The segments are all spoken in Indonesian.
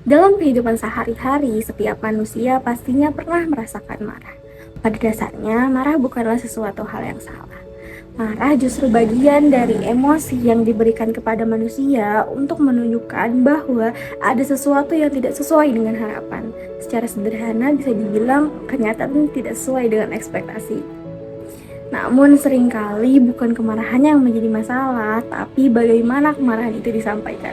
Dalam kehidupan sehari-hari, setiap manusia pastinya pernah merasakan marah. Pada dasarnya, marah bukanlah sesuatu hal yang salah. Marah justru bagian dari emosi yang diberikan kepada manusia untuk menunjukkan bahwa ada sesuatu yang tidak sesuai dengan harapan. Secara sederhana bisa dibilang kenyataan tidak sesuai dengan ekspektasi. Namun seringkali bukan kemarahannya yang menjadi masalah, tapi bagaimana kemarahan itu disampaikan.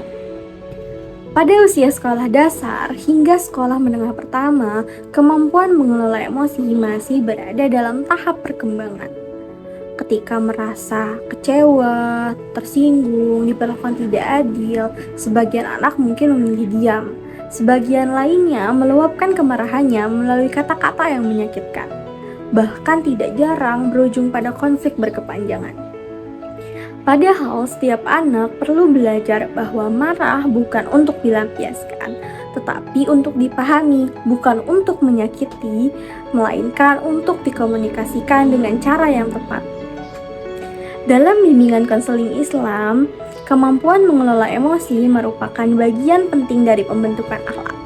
Pada usia sekolah dasar hingga sekolah menengah pertama, kemampuan mengelola emosi masih berada dalam tahap perkembangan. Ketika merasa kecewa, tersinggung, diperlakukan tidak adil, sebagian anak mungkin memilih diam. Sebagian lainnya meluapkan kemarahannya melalui kata-kata yang menyakitkan. Bahkan tidak jarang berujung pada konflik berkepanjangan. Padahal setiap anak perlu belajar bahwa marah bukan untuk dilampiaskan, tetapi untuk dipahami, bukan untuk menyakiti, melainkan untuk dikomunikasikan dengan cara yang tepat. Dalam bimbingan konseling Islam, kemampuan mengelola emosi merupakan bagian penting dari pembentukan akhlak.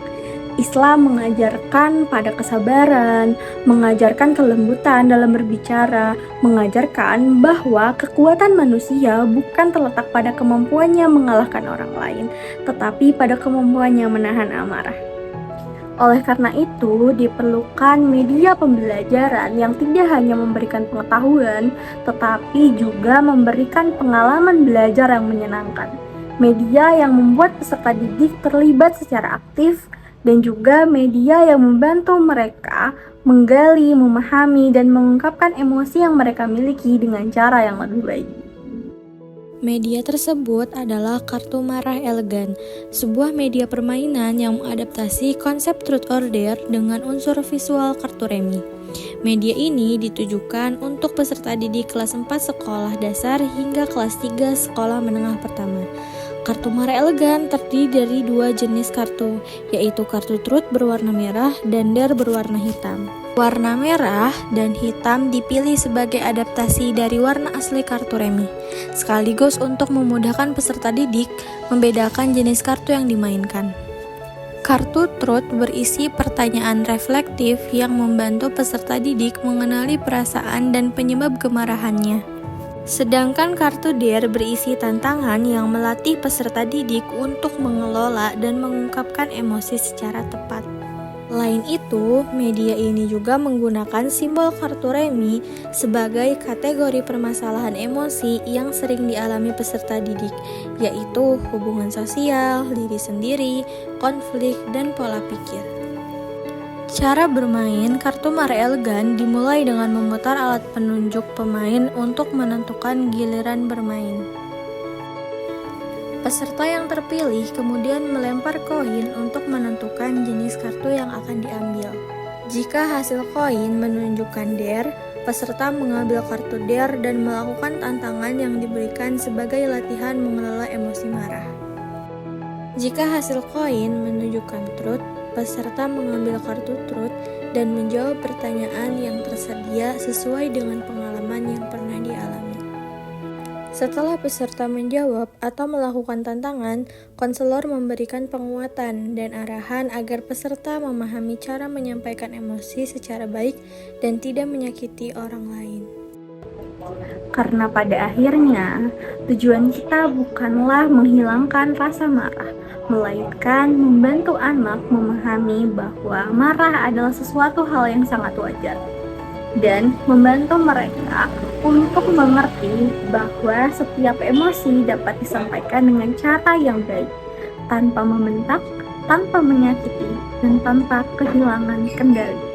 Islam mengajarkan pada kesabaran, mengajarkan kelembutan dalam berbicara, mengajarkan bahwa kekuatan manusia bukan terletak pada kemampuannya mengalahkan orang lain, tetapi pada kemampuannya menahan amarah. Oleh karena itu, diperlukan media pembelajaran yang tidak hanya memberikan pengetahuan, tetapi juga memberikan pengalaman belajar yang menyenangkan. Media yang membuat peserta didik terlibat secara aktif, dan juga media yang membantu mereka menggali, memahami, dan mengungkapkan emosi yang mereka miliki dengan cara yang lebih baik. Media tersebut adalah Kartu Marah Elegan, sebuah media permainan yang mengadaptasi konsep truth or dare dengan unsur visual kartu remi. Media ini ditujukan untuk peserta didik kelas 4 sekolah dasar hingga kelas 3 sekolah menengah pertama. Kartu Marah Elegan terdiri dari dua jenis kartu, yaitu kartu truth berwarna merah dan dare berwarna hitam. Warna merah dan hitam dipilih sebagai adaptasi dari warna asli kartu remi, sekaligus untuk memudahkan peserta didik membedakan jenis kartu yang dimainkan. Kartu truth berisi pertanyaan reflektif yang membantu peserta didik mengenali perasaan dan penyebab kemarahannya. Sedangkan kartu dare berisi tantangan yang melatih peserta didik untuk mengelola dan mengungkapkan emosi secara tepat. Lain itu, media ini juga menggunakan simbol kartu remi sebagai kategori permasalahan emosi yang sering dialami peserta didik, yaitu hubungan sosial, diri sendiri, konflik, dan pola pikir. Cara bermain kartu Marah Elegan dimulai dengan memutar alat penunjuk pemain untuk menentukan giliran bermain. Peserta yang terpilih kemudian melempar koin untuk menentukan jenis kartu yang akan diambil. Jika hasil koin menunjukkan dare, peserta mengambil kartu dare dan melakukan tantangan yang diberikan sebagai latihan mengelola emosi marah. Jika hasil koin menunjukkan truth, peserta mengambil kartu truth dan menjawab pertanyaan yang tersedia sesuai dengan pengalaman yang pernah dialami. Setelah peserta menjawab atau melakukan tantangan, konselor memberikan penguatan dan arahan agar peserta memahami cara menyampaikan emosi secara baik dan tidak menyakiti orang lain. Karena pada akhirnya, tujuan kita bukanlah menghilangkan rasa marah, melainkan membantu anak memahami bahwa marah adalah sesuatu hal yang sangat wajar, dan membantu mereka untuk mengerti bahwa setiap emosi dapat disampaikan dengan cara yang baik, tanpa membentak, tanpa menyakiti, dan tanpa kehilangan kendali.